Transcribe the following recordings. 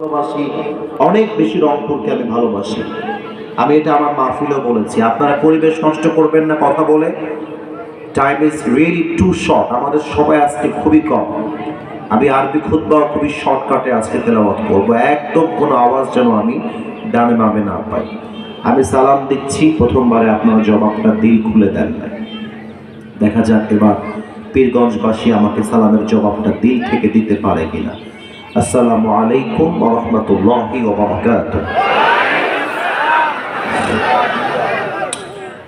ভালোবাসি, অনেক বেশি রংপুরকে আমি ভালোবাসি। আমি এটা আমার মাহফিলেও বলেছি, আপনারা পরিবেশ নষ্ট করবেন না কথা বলে। Time is really too short, আমাদের সময় আজকে খুবই কম। আমি আরবি খুতবা খুবই শর্টকাটে আজকে তেলাওয়াত করবো, একদম কোনো আওয়াজ যেন আমি ডানে বামে না পাই। আমি সালাম দিচ্ছি, প্রথমবারে আপনারা জবাবটা দিল খুলে দেন না। দেখা যাক এবার পীরগঞ্জবাসী আমাকে সালামের জবাবটা দিল থেকে দিতে পারে কিনা। আসসালামু আলাইকুম ওয়া রাহমাতুল্লাহি ওয়া বারাকাতুহু।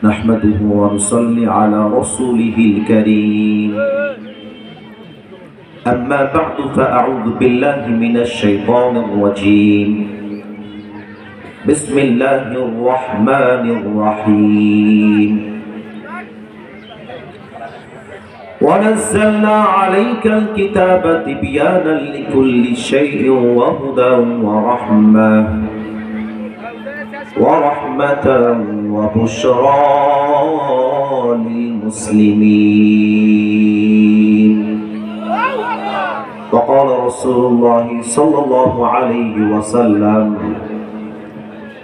নাহমাদুহু ওয়া নুসাল্লি আলা রাসূলিহিল কারীম। আম্মা বা'দু ফাআউযু বিল্লাহি মিনাশ শাইতানির রাজীম। বিসমিল্লাহির রাহমানির রাহিম। ونزلنا عليك الكتاب تبيانا لكل شيء وهدى ورحمة وبشرى للمسلمين. وقال رسول الله صلى الله عليه وسلم: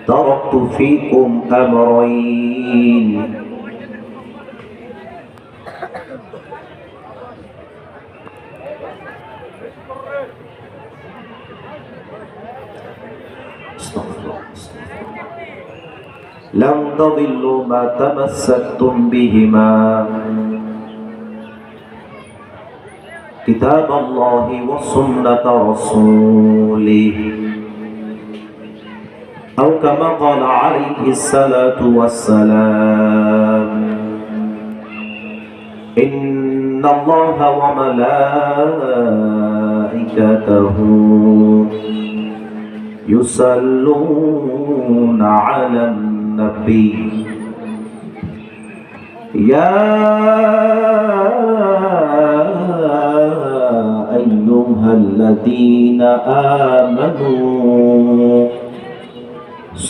تركت فيكم أمرين لن تضلوا ما تمسكتم بهما كتاب الله وسنة رسوله، أو كما قال عليه الصلاة والسلام: إن الله وملائكته يصلون على النبي يا أيها الذين آمنوا